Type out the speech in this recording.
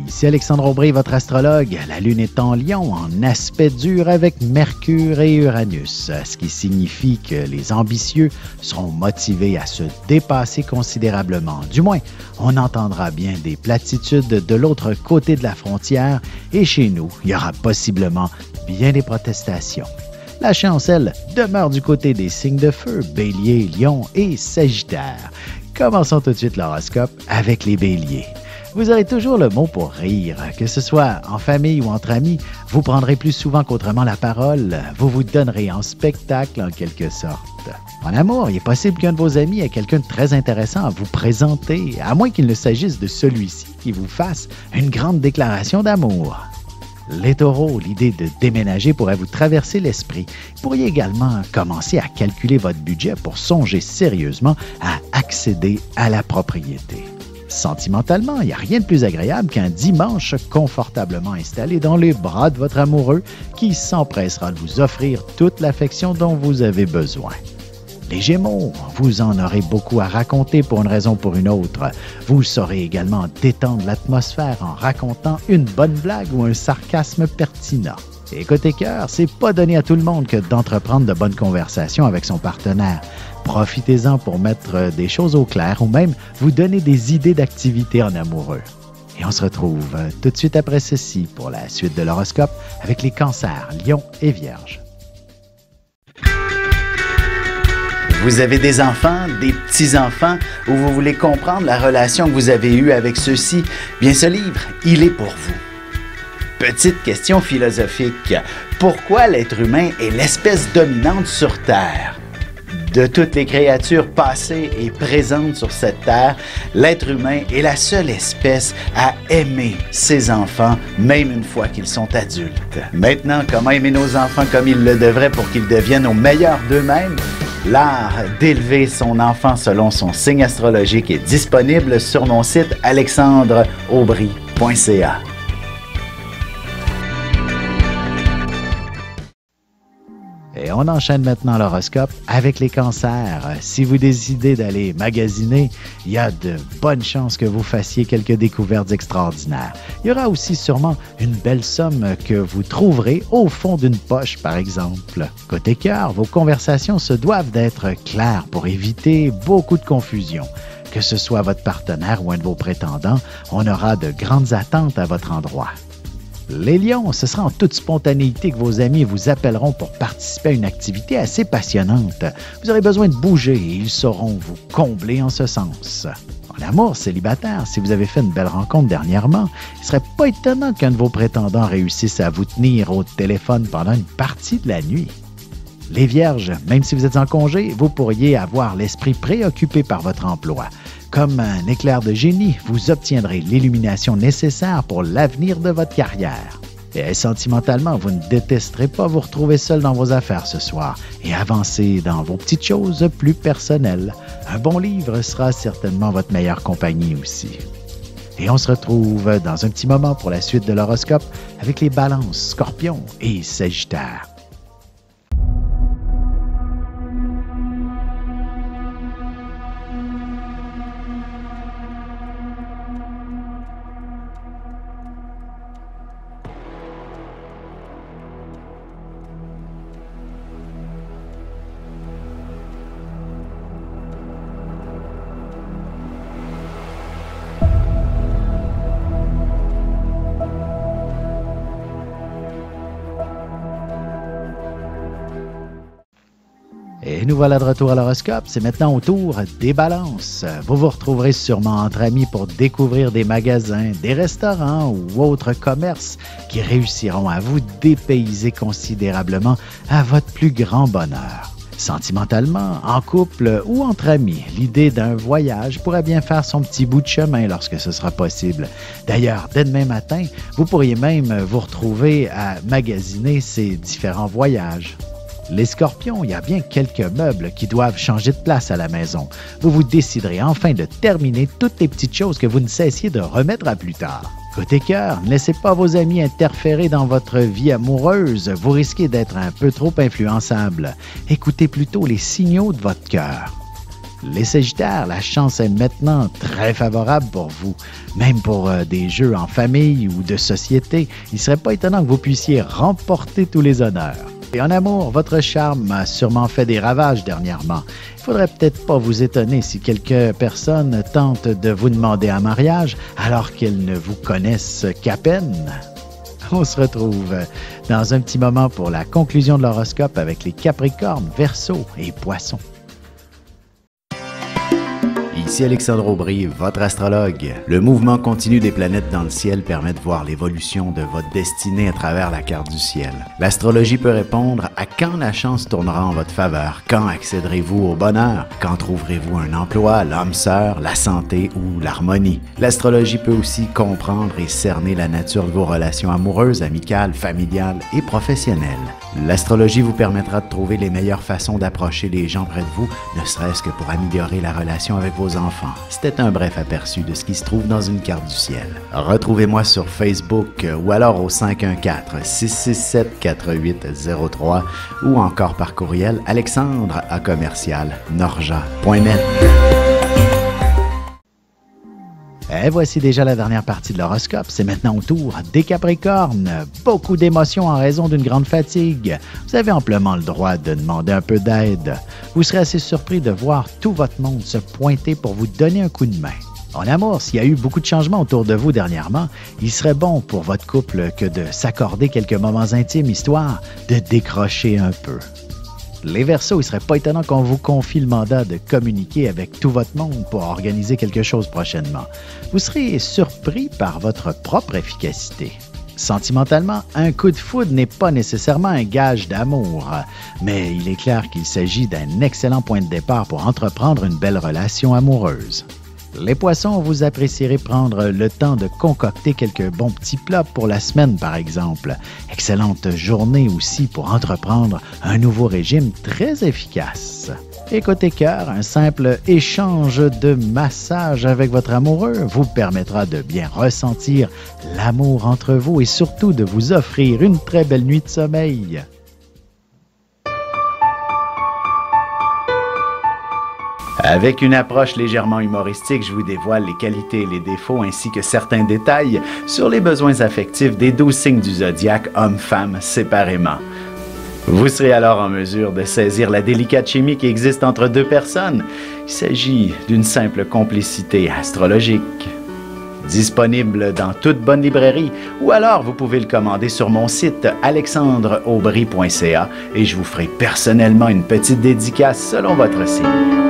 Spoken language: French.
Ici Alexandre Aubry, votre astrologue. La Lune est en Lion, en aspect dur avec Mercure et Uranus, ce qui signifie que les ambitieux seront motivés à se dépasser considérablement. Du moins, on entendra bien des platitudes de l'autre côté de la frontière et chez nous, il y aura possiblement bien des protestations. La chance, elle, demeure du côté des signes de feu, Bélier, Lion et Sagittaire. Commençons tout de suite l'horoscope avec les Béliers. Vous aurez toujours le mot pour rire, que ce soit en famille ou entre amis. Vous prendrez plus souvent qu'autrement la parole. Vous vous donnerez en spectacle en quelque sorte. En amour, il est possible qu'un de vos amis ait quelqu'un de très intéressant à vous présenter, à moins qu'il ne s'agisse de celui-ci qui vous fasse une grande déclaration d'amour. Les taureaux, l'idée de déménager pourrait vous traverser l'esprit. Vous pourriez également commencer à calculer votre budget pour songer sérieusement à accéder à la propriété. Sentimentalement, il n'y a rien de plus agréable qu'un dimanche confortablement installé dans les bras de votre amoureux qui s'empressera de vous offrir toute l'affection dont vous avez besoin. Les Gémeaux, vous en aurez beaucoup à raconter pour une raison ou pour une autre. Vous saurez également détendre l'atmosphère en racontant une bonne blague ou un sarcasme pertinent. Et côté cœur, c'est pas donné à tout le monde que d'entreprendre de bonnes conversations avec son partenaire. Profitez-en pour mettre des choses au clair ou même vous donner des idées d'activités en amoureux. Et on se retrouve tout de suite après ceci pour la suite de l'horoscope avec les cancers, lions et vierges. Vous avez des enfants, des petits-enfants, ou vous voulez comprendre la relation que vous avez eue avec ceux-ci? Bien, ce livre, il est pour vous. Petite question philosophique. Pourquoi l'être humain est l'espèce dominante sur Terre? De toutes les créatures passées et présentes sur cette terre, l'être humain est la seule espèce à aimer ses enfants, même une fois qu'ils sont adultes. Maintenant, comment aimer nos enfants comme ils le devraient pour qu'ils deviennent au meilleur d'eux-mêmes? L'art d'élever son enfant selon son signe astrologique est disponible sur mon site alexandreaubry.ca. Et on enchaîne maintenant l'horoscope avec les cancers. Si vous décidez d'aller magasiner, il y a de bonnes chances que vous fassiez quelques découvertes extraordinaires. Il y aura aussi sûrement une belle somme que vous trouverez au fond d'une poche, par exemple. Côté cœur, vos conversations se doivent d'être claires pour éviter beaucoup de confusion. Que ce soit votre partenaire ou un de vos prétendants, on aura de grandes attentes à votre endroit. Les lions, ce sera en toute spontanéité que vos amis vous appelleront pour participer à une activité assez passionnante. Vous aurez besoin de bouger et ils sauront vous combler en ce sens. En amour célibataire, si vous avez fait une belle rencontre dernièrement, il ne serait pas étonnant qu'un de vos prétendants réussisse à vous tenir au téléphone pendant une partie de la nuit. Les vierges, même si vous êtes en congé, vous pourriez avoir l'esprit préoccupé par votre emploi. Comme un éclair de génie, vous obtiendrez l'illumination nécessaire pour l'avenir de votre carrière. Et sentimentalement, vous ne détesterez pas vous retrouver seul dans vos affaires ce soir et avancer dans vos petites choses plus personnelles. Un bon livre sera certainement votre meilleure compagnie aussi. Et on se retrouve dans un petit moment pour la suite de l'horoscope avec les balances, scorpions et sagittaires. Et nous voilà de retour à l'horoscope. C'est maintenant au tour des balances. Vous vous retrouverez sûrement entre amis pour découvrir des magasins, des restaurants ou autres commerces qui réussiront à vous dépayser considérablement à votre plus grand bonheur. Sentimentalement, en couple ou entre amis, l'idée d'un voyage pourrait bien faire son petit bout de chemin lorsque ce sera possible. D'ailleurs, dès demain matin, vous pourriez même vous retrouver à magasiner ces différents voyages. Les scorpions, il y a bien quelques meubles qui doivent changer de place à la maison. Vous vous déciderez enfin de terminer toutes les petites choses que vous ne cessiez de remettre à plus tard. Côté cœur, ne laissez pas vos amis interférer dans votre vie amoureuse. Vous risquez d'être un peu trop influençable. Écoutez plutôt les signaux de votre cœur. Les Sagittaires, la chance est maintenant très favorable pour vous. Même pour des jeux en famille ou de société, il ne serait pas étonnant que vous puissiez remporter tous les honneurs. Et en amour, votre charme a sûrement fait des ravages dernièrement. Il faudrait peut-être pas vous étonner si quelques personnes tentent de vous demander en mariage alors qu'elles ne vous connaissent qu'à peine. On se retrouve dans un petit moment pour la conclusion de l'horoscope avec les Capricornes, Verseaux et Poissons. Ici Alexandre Aubry, votre astrologue. Le mouvement continu des planètes dans le ciel permet de voir l'évolution de votre destinée à travers la carte du ciel. L'astrologie peut répondre à quand la chance tournera en votre faveur, quand accéderez-vous au bonheur, quand trouverez-vous un emploi, l'âme sœur, la santé ou l'harmonie. L'astrologie peut aussi comprendre et cerner la nature de vos relations amoureuses, amicales, familiales et professionnelles. L'astrologie vous permettra de trouver les meilleures façons d'approcher les gens près de vous, ne serait-ce que pour améliorer la relation avec vos enfants. C'était un bref aperçu de ce qui se trouve dans une carte du ciel. Retrouvez-moi sur Facebook ou alors au 514-667-4803 ou encore par courriel alexandre@norja.net. Et voici déjà la dernière partie de l'horoscope. C'est maintenant au tour des Capricornes. Beaucoup d'émotions en raison d'une grande fatigue. Vous avez amplement le droit de demander un peu d'aide. Vous serez assez surpris de voir tout votre monde se pointer pour vous donner un coup de main. En amour, s'il y a eu beaucoup de changements autour de vous dernièrement, il serait bon pour votre couple que de s'accorder quelques moments intimes histoire de décrocher un peu. Les Verseaux, il ne serait pas étonnant qu'on vous confie le mandat de communiquer avec tout votre monde pour organiser quelque chose prochainement. Vous serez surpris par votre propre efficacité. Sentimentalement, un coup de foudre n'est pas nécessairement un gage d'amour, mais il est clair qu'il s'agit d'un excellent point de départ pour entreprendre une belle relation amoureuse. Les Poissons, vous apprécierez prendre le temps de concocter quelques bons petits plats pour la semaine, par exemple. Excellente journée aussi pour entreprendre un nouveau régime très efficace. Et côté cœur, un simple échange de massage avec votre amoureux vous permettra de bien ressentir l'amour entre vous et surtout de vous offrir une très belle nuit de sommeil. Avec une approche légèrement humoristique, je vous dévoile les qualités et les défauts ainsi que certains détails sur les besoins affectifs des 12 signes du zodiaque, hommes-femmes séparément. Vous serez alors en mesure de saisir la délicate chimie qui existe entre deux personnes. Il s'agit d'une simple complicité astrologique. Disponible dans toute bonne librairie ou alors vous pouvez le commander sur mon site alexandreaubry.ca et je vous ferai personnellement une petite dédicace selon votre signe.